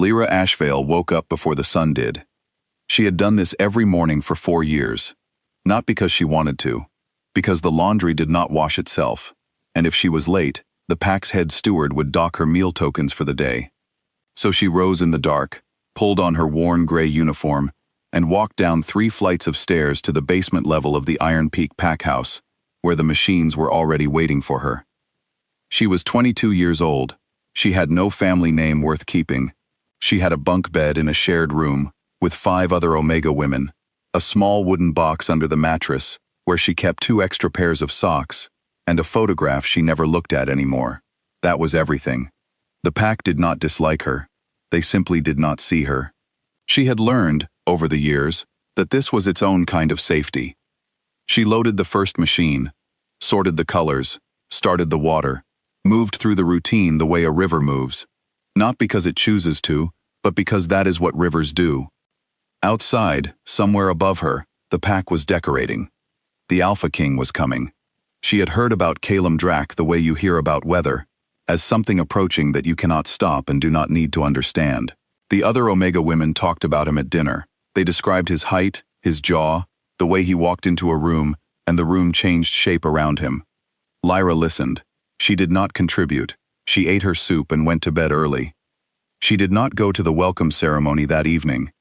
Lyra Ashveil woke up before the sun did. She had done this every morning for 4 years. Not because she wanted to, because the laundry did not wash itself, and if she was late, the pack's head steward would dock her meal tokens for the day. So she rose in the dark, pulled on her worn gray uniform, and walked down 3 flights of stairs to the basement level of the Ironpeak pack house, where the machines were already waiting for her. She was 22 years old. She had no family name worth keeping. She had a bunk bed in a shared room with 5 other Omega women, a small wooden box under the mattress where she kept 2 extra pairs of socks, and a photograph she never looked at anymore. That was everything. The pack did not dislike her. They simply did not see her. She had learned, over the years, that this was its own kind of safety. She loaded the first machine, sorted the colors, started the water, moved through the routine the way a river moves, not because it chooses to, but because that is what rivers do. Outside, somewhere above her, the pack was decorating. The Alpha King was coming. She had heard about Caelum Drak the way you hear about weather, as something approaching that you cannot stop and do not need to understand. The other Omega women talked about him at dinner. They described his height, his jaw, the way he walked into a room, and the room changed shape around him. Lyra listened. She did not contribute. She ate her soup and went to bed early. She did not go to the welcome ceremony that evening.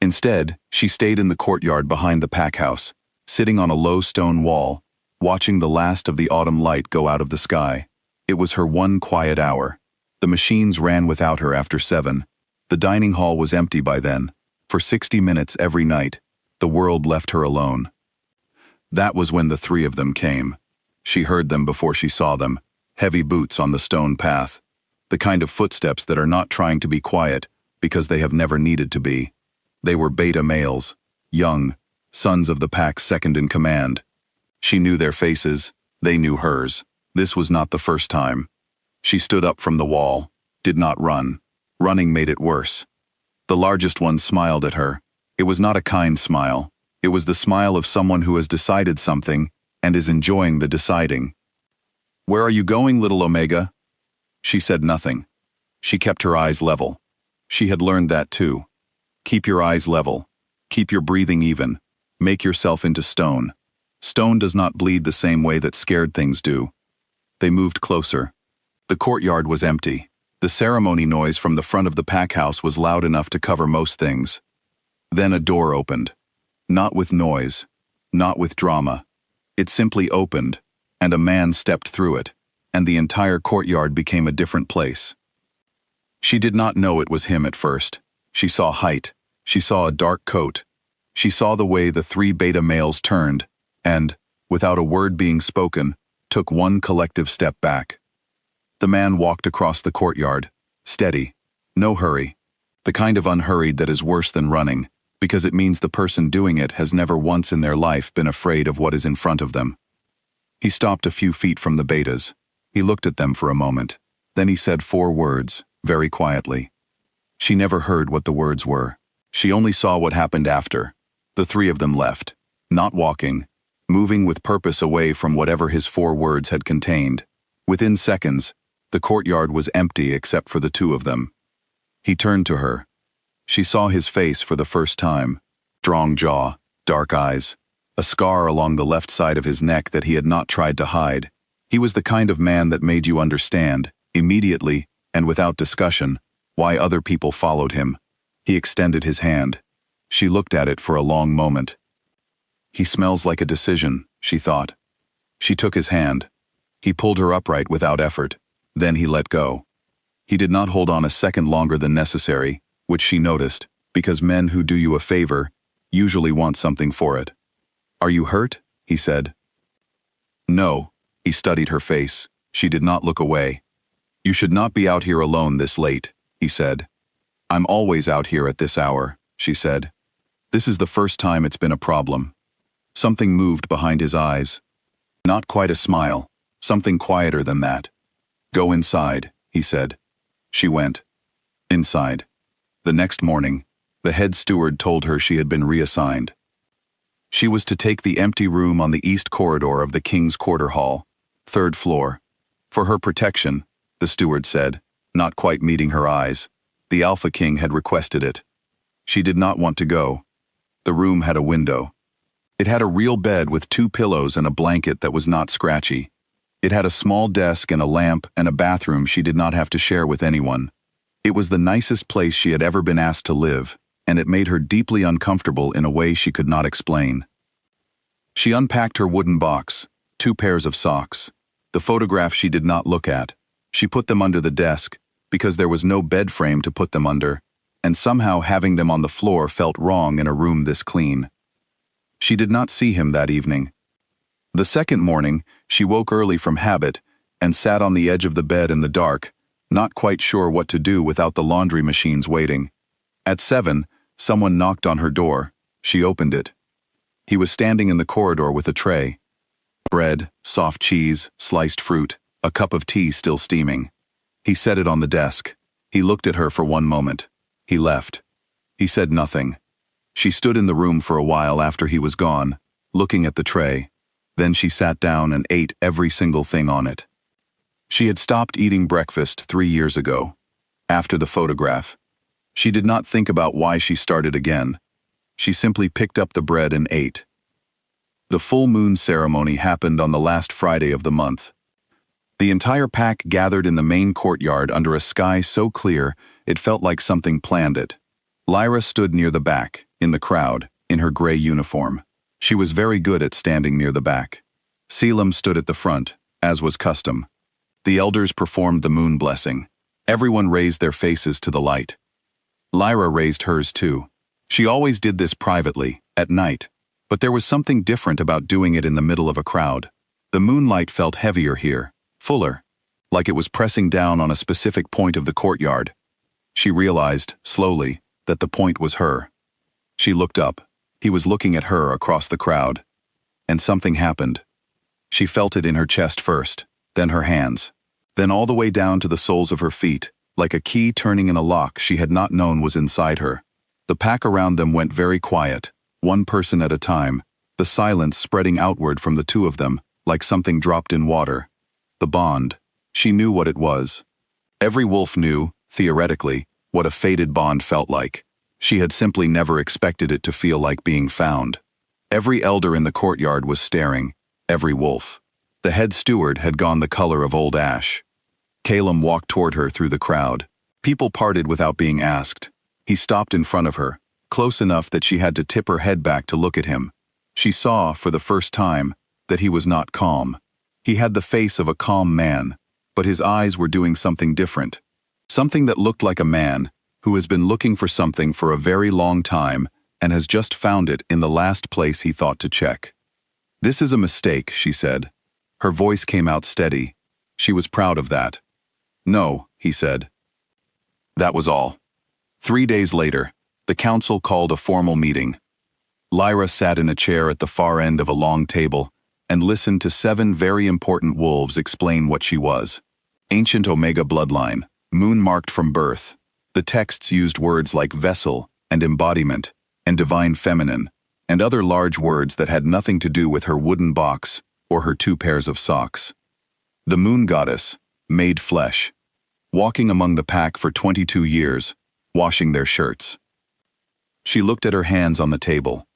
Instead, she stayed in the courtyard behind the pack house, sitting on a low stone wall, watching the last of the autumn light go out of the sky. It was her one quiet hour. The machines ran without her after 7. The dining hall was empty by then. For 60 minutes every night, the world left her alone. That was when the 3 of them came. She heard them before she saw them, heavy boots on the stone path, the kind of footsteps that are not trying to be quiet because they have never needed to be. They were beta males, young, sons of the pack's second in command. She knew their faces, they knew hers. This was not the first time. She stood up from the wall, did not run. Running made it worse. The largest one smiled at her. It was not a kind smile. It was the smile of someone who has decided something and is enjoying the deciding. "Where are you going, little Omega?" She said nothing. She kept her eyes level. She had learned that too. Keep your eyes level. Keep your breathing even. Make yourself into stone. Stone does not bleed the same way that scared things do. They moved closer. The courtyard was empty. The ceremony noise from the front of the pack house was loud enough to cover most things. Then a door opened. Not with noise. Not with drama. It simply opened, and a man stepped through it, and the entire courtyard became a different place. She did not know it was him at first. She saw height. She saw a dark coat. She saw the way the 3 beta males turned, and, without a word being spoken, took one collective step back. The man walked across the courtyard, steady, no hurry, the kind of unhurried that is worse than running, because it means the person doing it has never once in their life been afraid of what is in front of them. He stopped a few feet from the betas. He looked at them for a moment. Then he said 4 words, very quietly. She never heard what the words were. She only saw what happened after. The 3 of them left, not walking, moving with purpose away from whatever his 4 words had contained. Within seconds, the courtyard was empty except for the 2 of them. He turned to her. She saw his face for the first time. Strong jaw, dark eyes, a scar along the left side of his neck that he had not tried to hide. He was the kind of man that made you understand, immediately, and without discussion, why other people followed him. He extended his hand. She looked at it for a long moment. He smells like a decision, she thought. She took his hand. He pulled her upright without effort. Then he let go. He did not hold on a second longer than necessary, which she noticed, because men who do you a favor usually want something for it. "Are you hurt?" he said. "No." He studied her face. She did not look away. "You should not be out here alone this late," he said. "I'm always out here at this hour," she said. This is the first time it's been a problem. Something moved behind his eyes. Not quite a smile, something quieter than that. "Go inside," he said. She went. Inside. The next morning, the head steward told her she had been reassigned. She was to take the empty room on the east corridor of the King's Quarter Hall, 3rd floor. For her protection, the steward said, not quite meeting her eyes. The Alpha King had requested it. She did not want to go. The room had a window. It had a real bed with 2 pillows and a blanket that was not scratchy. It had a small desk and a lamp and a bathroom she did not have to share with anyone. It was the nicest place she had ever been asked to live, and it made her deeply uncomfortable in a way she could not explain. She unpacked her wooden box, 2 pairs of socks. The photographs she did not look at. She put them under the desk, because there was no bed frame to put them under, and somehow having them on the floor felt wrong in a room this clean. She did not see him that evening. The second morning, she woke early from habit and sat on the edge of the bed in the dark, not quite sure what to do without the laundry machines waiting. At 7, someone knocked on her door. She opened it. He was standing in the corridor with a tray. Bread, soft cheese, sliced fruit, a cup of tea still steaming. He set it on the desk. He looked at her for one moment. He left. He said nothing. She stood in the room for a while after he was gone, looking at the tray. Then she sat down and ate every single thing on it. She had stopped eating breakfast 3 years ago. After the photograph, she did not think about why she started again. She simply picked up the bread and ate. The full moon ceremony happened on the last Friday of the month. The entire pack gathered in the main courtyard under a sky so clear it felt like something planned it. Lyra stood near the back, in the crowd, in her gray uniform. She was very good at standing near the back. Caelum stood at the front, as was custom. The elders performed the moon blessing. Everyone raised their faces to the light. Lyra raised hers too. She always did this privately, at night, but there was something different about doing it in the middle of a crowd. The moonlight felt heavier here, fuller, like it was pressing down on a specific point of the courtyard. She realized, slowly, that the point was her. She looked up. He was looking at her across the crowd. And something happened. She felt it in her chest first, then her hands, then all the way down to the soles of her feet, like a key turning in a lock she had not known was inside her. The pack around them went very quiet, one person at a time, the silence spreading outward from the 2 of them, like something dropped in water. The bond. She knew what it was. Every wolf knew, theoretically, what a fated bond felt like. She had simply never expected it to feel like being found. Every elder in the courtyard was staring, every wolf. The head steward had gone the color of old ash. Caelum walked toward her through the crowd. People parted without being asked. He stopped in front of her, close enough that she had to tip her head back to look at him. She saw, for the first time, that he was not calm. He had the face of a calm man, but his eyes were doing something different. Something that looked like a man who has been looking for something for a very long time and has just found it in the last place he thought to check. "This is a mistake," she said. Her voice came out steady. She was proud of that. "No," he said. That was all. 3 days later, the council called a formal meeting. Lyra sat in a chair at the far end of a long table and listened to 7 very important wolves explain what she was. Ancient Omega bloodline, moon-marked from birth. The texts used words like vessel and embodiment and divine feminine, and other large words that had nothing to do with her wooden box or her 2 pairs of socks. The moon goddess, made flesh, walking among the pack for 22 years, washing their shirts. She looked at her hands on the table.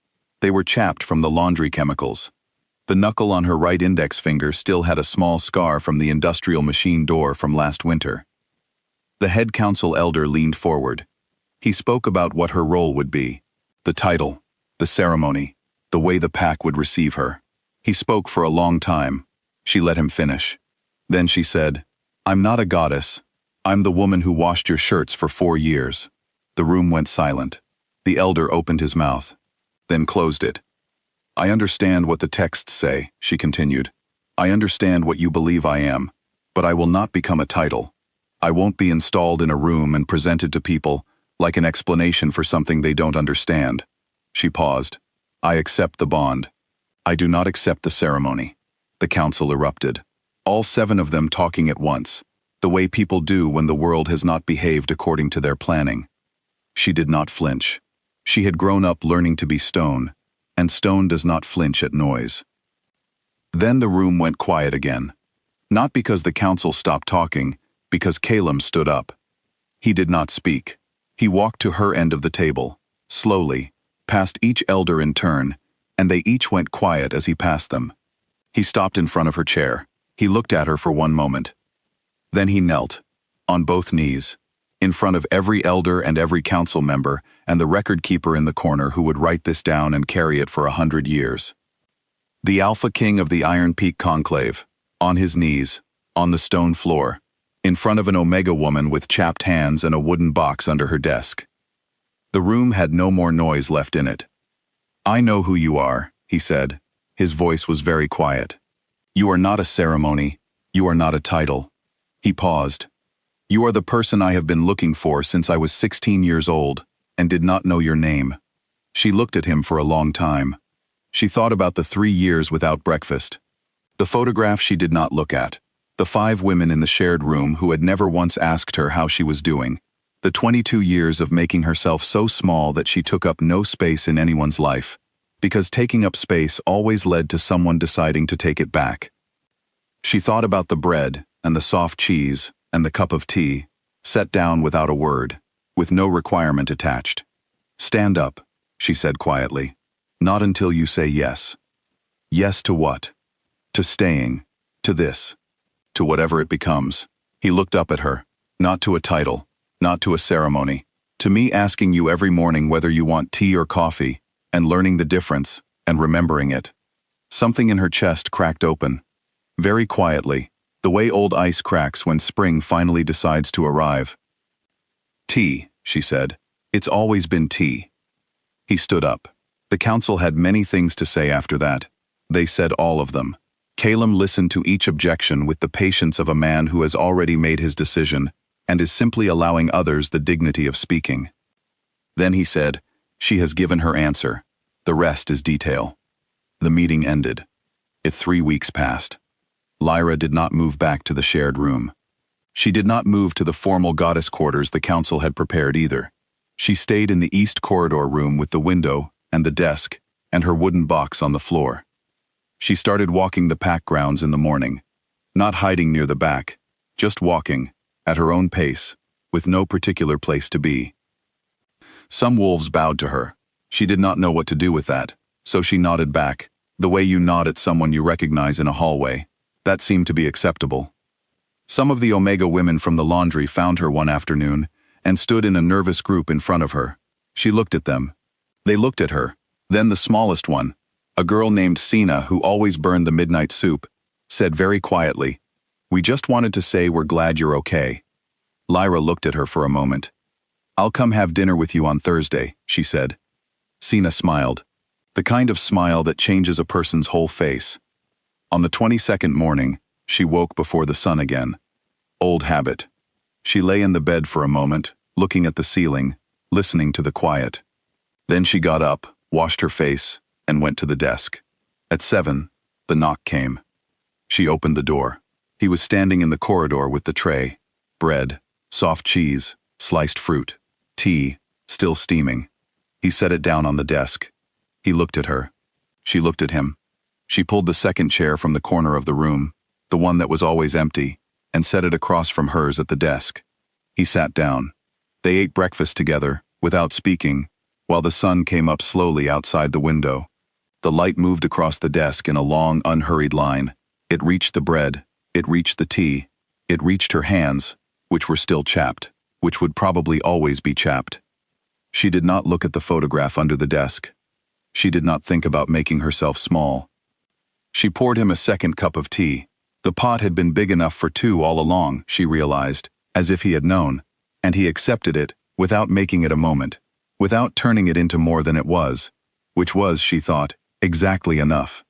They were chapped from the laundry chemicals. The knuckle on her right index finger still had a small scar from the industrial machine door from last winter. The head council elder leaned forward. He spoke about what her role would be, the title, the ceremony, the way the pack would receive her. He spoke for a long time. She let him finish. Then she said, "I'm not a goddess. I'm the woman who washed your shirts for 4 years." The room went silent. The elder opened his mouth, then closed it. "I understand what the texts say," she continued. "I understand what you believe I am, but I will not become a title. I won't be installed in a room and presented to people like an explanation for something they don't understand." She paused. "I accept the bond. I do not accept the ceremony." The council erupted. All 7 of them talking at once, the way people do when the world has not behaved according to their planning. She did not flinch. She had grown up learning to be stone, and stone does not flinch at noise. Then the room went quiet again. Not because the council stopped talking, because Caelum stood up. He did not speak. He walked to her end of the table, slowly, past each elder in turn, and they each went quiet as he passed them. He stopped in front of her chair. He looked at her for one moment. Then he knelt, on both knees, in front of every elder and every council member and the record keeper in the corner who would write this down and carry it for 100 years. The Alpha King of the Ironpeak conclave, on his knees, on the stone floor, in front of an Omega woman with chapped hands and a wooden box under her desk. The room had no more noise left in it. "I know who you are," he said. His voice was very quiet. "You are not a ceremony. You are not a title." He paused. "You are the person I have been looking for since I was 16 years old, and did not know your name." She looked at him for a long time. She thought about the 3 years without breakfast. The photograph she did not look at. The 5 women in the shared room who had never once asked her how she was doing. The 22 years of making herself so small that she took up no space in anyone's life, because taking up space always led to someone deciding to take it back. She thought about the bread, and the soft cheese, and the cup of tea, set down without a word, with no requirement attached. "Stand up," she said quietly. "Not until you say yes." Yes to what? To staying. To this. To whatever it becomes. He looked up at her. Not to a title. Not to a ceremony. To me asking you every morning whether you want tea or coffee, and learning the difference, and remembering it. Something in her chest cracked open. Very quietly, the way old ice cracks when spring finally decides to arrive. "Tea," she said. "It's always been tea." He stood up. The council had many things to say after that. They said all of them. Caelum listened to each objection with the patience of a man who has already made his decision and is simply allowing others the dignity of speaking. Then he said, "She has given her answer. The rest is detail." The meeting ended. 3 weeks passed. Lyra did not move back to the shared room. She did not move to the formal goddess quarters the council had prepared either. She stayed in the east corridor room with the window and the desk and her wooden box on the floor. She started walking the pack grounds in the morning, not hiding near the back, just walking, at her own pace, with no particular place to be. Some wolves bowed to her. She did not know what to do with that, so she nodded back, the way you nod at someone you recognize in a hallway. That seemed to be acceptable. Some of the Omega women from the laundry found her one afternoon and stood in a nervous group in front of her. She looked at them. They looked at her. Then the smallest one, a girl named Sina who always burned the midnight soup, said very quietly, "We just wanted to say we're glad you're okay." Lyra looked at her for a moment. "I'll come have dinner with you on Thursday," she said. Sina smiled. The kind of smile that changes a person's whole face. On the 22nd morning, she woke before the sun again. Old habit. She lay in the bed for a moment, looking at the ceiling, listening to the quiet. Then she got up, washed her face, and went to the desk. At 7, the knock came. She opened the door. He was standing in the corridor with the tray. Bread, soft cheese, sliced fruit, tea, still steaming. He set it down on the desk. He looked at her. She looked at him. She pulled the second chair from the corner of the room, the one that was always empty, and set it across from hers at the desk. He sat down. They ate breakfast together, without speaking, while the sun came up slowly outside the window. The light moved across the desk in a long, unhurried line. It reached the bread, it reached the tea, it reached her hands, which were still chapped, which would probably always be chapped. She did not look at the photograph under the desk. She did not think about making herself small. She poured him a second cup of tea. The pot had been big enough for 2 all along, she realized, as if he had known, and he accepted it, without making it a moment, without turning it into more than it was, which was, she thought, exactly enough.